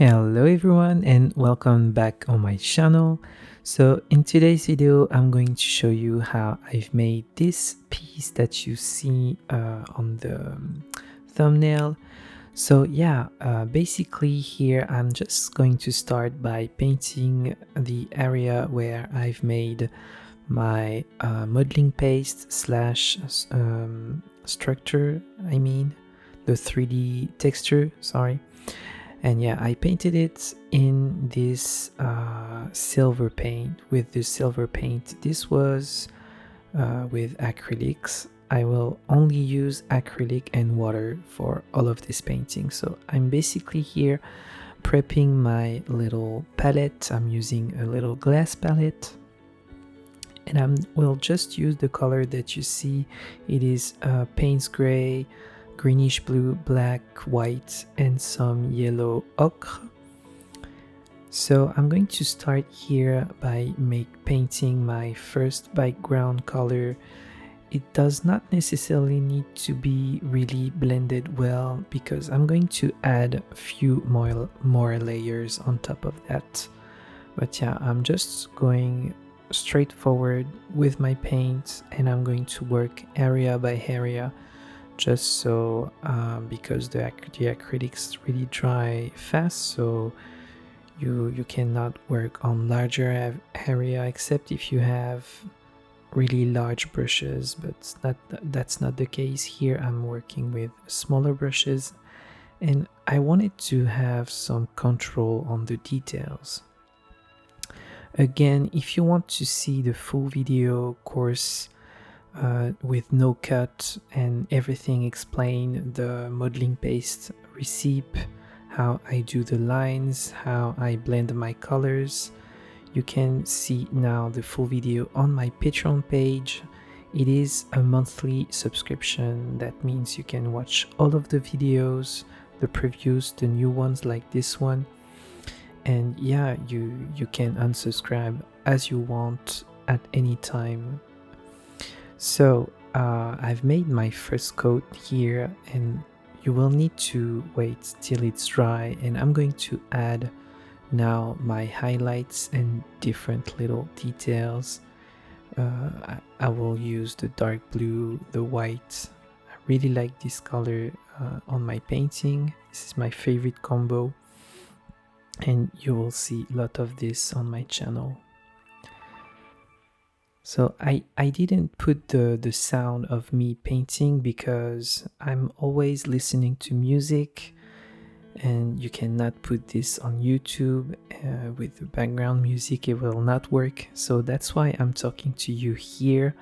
Hello everyone and welcome back on my channel. So in today's video I'm going to show you how I've made this piece that you see on the thumbnail. So yeah, basically here I'm just going to start by painting the area where I've made my modeling paste slash structure, the 3D texture, sorry. And yeah, I painted it in this silver paint, with the silver paint. This was with acrylics. I will only use acrylic and water for all of this painting. So I'm basically here prepping my little palette. I'm using a little glass palette. And I will just use the color that you see. It is Payne's Gray, greenish blue, black, white, and some yellow ochre. So I'm going to start here by painting my first background color. It does not necessarily need to be really blended well because I'm going to add a few more layers on top of that. But yeah, I'm just going straightforward with my paint and I'm going to work area by area, just so because the acrylics really dry fast, so you cannot work on larger area except if you have really large brushes, but that's not the case here. I'm working with smaller brushes and I wanted to have some control on the details. Again, if you want to see the full video course with no cut and everything explained, the modeling paste recipe, how I do the lines, how I blend my colors, you can see now the full video on my Patreon page. It is a monthly subscription. That means you can watch all of the videos, the previews, the new ones like this one. And yeah, you can unsubscribe as you want at any time. So I've made my first coat here and you will need to wait till it's dry, and I'm going to add now my highlights and different little details. I will use the dark blue, the white. I really like this color on my painting. This is my favorite combo and you will see a lot of this on my channel. So I didn't put the sound of me painting because I'm always listening to music and you cannot put this on YouTube with the background music. It will not work. So that's why I'm talking to you here,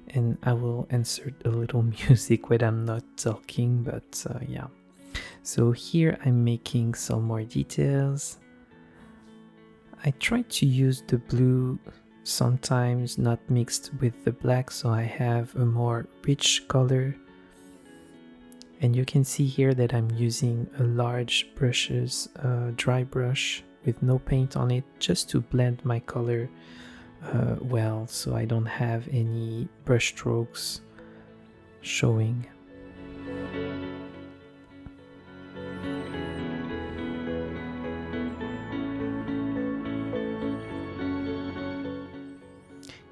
and I will insert a little music when I'm not talking, but yeah. So here I'm making some more details. I try to use the blue sometimes not mixed with the black, so I have a more rich color. And you can see here that I'm using a large brushes, dry brush with no paint on it, just to blend my color well, so I don't have any brush strokes showing.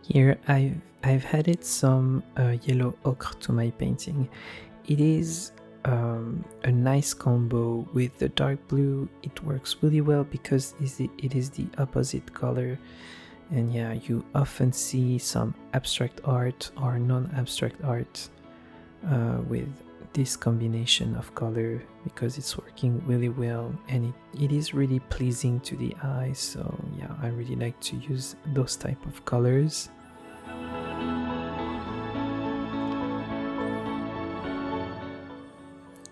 Here I've added some yellow ochre to my painting. It is a nice combo with the dark blue. It works really well because it is the opposite color. And yeah, you often see some abstract art or non-abstract art with this combination of color because it's working really well and it is really pleasing to the eye. So yeah, I really like to use those type of colors.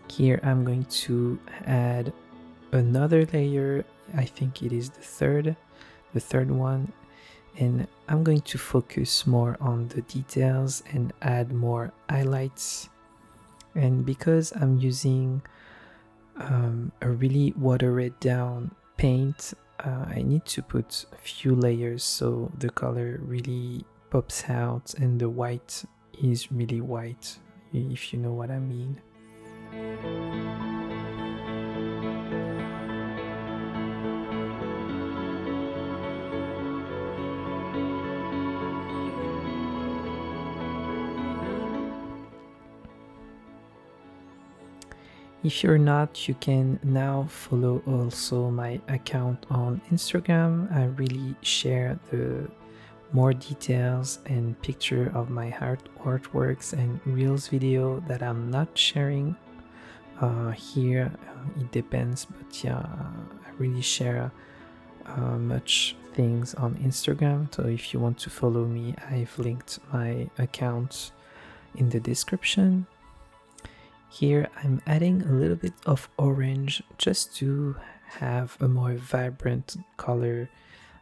Here I'm going to add another layer. I think it is the third one, and I'm going to focus more on the details and add more highlights. And because I'm using a really watered down paint, I need to put a few layers so the color really pops out and the white is really white, if you know what I mean. If you're not, you can now follow also my account on Instagram. I really share the more details and picture of my artworks and reels video that I'm not sharing here. It depends, but yeah, I really share much things on Instagram. So if you want to follow me, I've linked my account in the description. Here I'm adding a little bit of orange just to have a more vibrant color.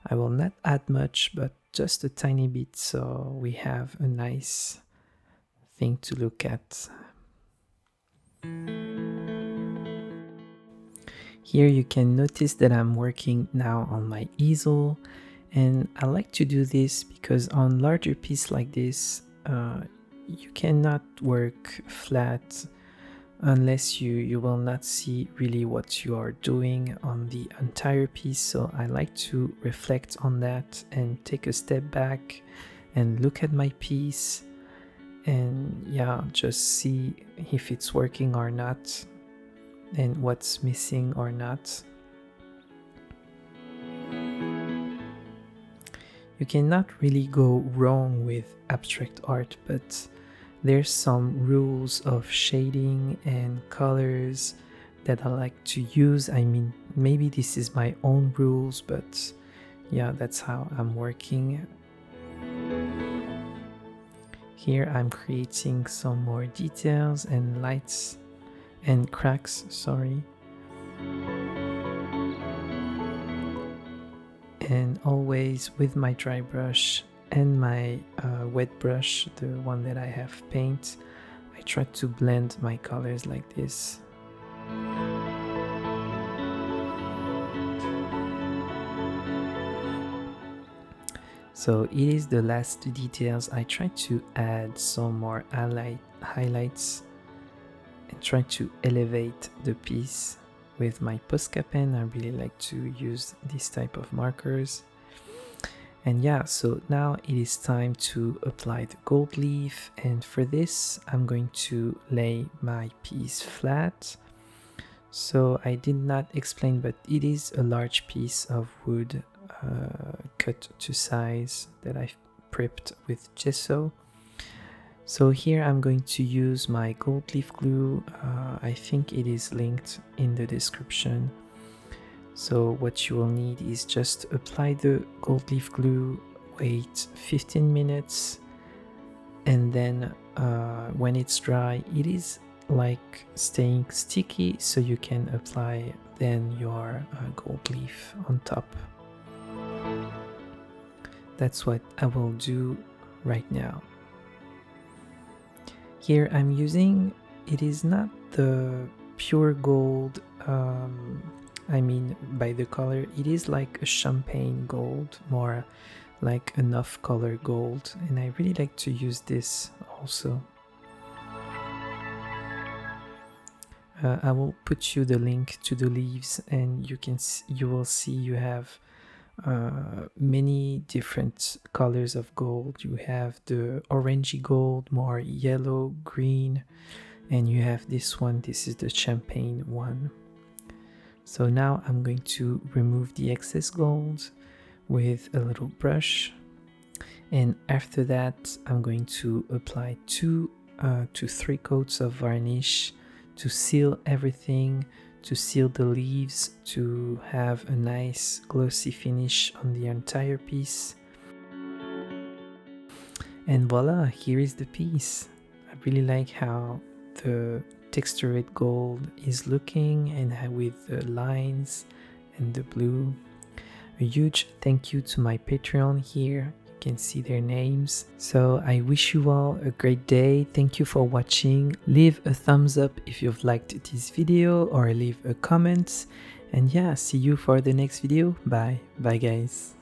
I will not add much, but just a tiny bit, so we have a nice thing to look at. Here you can notice that I'm working now on my easel, and I like to do this because on larger piece like this, you cannot work flat unless you will not see really what you are doing on the entire piece. So I like to reflect on that and take a step back and look at my piece and yeah, just see if it's working or not and what's missing or not. You cannot really go wrong with abstract art, but there's some rules of shading and colors that I like to use. I mean, maybe this is my own rules, but yeah, that's how I'm working. Here I'm creating some more details and lights and cracks, sorry. And always with my dry brush and my wet brush, the one that I have paint, I try to blend my colors like this. So it is the last details. I try to add some more highlights and try to elevate the piece with my Posca pen. I really like to use this type of markers. And yeah, so now it is time to apply the gold leaf, and for this I'm going to lay my piece flat. So I did not explain, but it is a large piece of wood cut to size that I've prepped with gesso. So here I'm going to use my gold leaf glue. I think it is linked in the description. So what you will need is just apply the gold leaf glue, wait 15 minutes, and then when it's dry, it is like staying sticky, so you can apply then your gold leaf on top. That's what I will do right now. Here I'm using, it is not the pure gold, I mean by the color, it is like a champagne gold, more like enough color gold, and I really like to use this also. I will put you the link to the leaves, and you will see you have many different colors of gold. You have the orangey gold, more yellow, green, and you have this one. This is the champagne one. So now I'm going to remove the excess gold with a little brush, and after that I'm going to apply 2 to 3 coats of varnish to seal everything, to seal the leaves, to have a nice glossy finish on the entire piece. And voila, here is the piece. I really like how the textured gold is looking, and with the lines and the blue. A huge thank you to my Patreon here. You can see their names. So I wish you all a great day. Thank you for watching. Leave a thumbs up if you've liked this video, or leave a comment. And yeah, see you for the next video. Bye guys.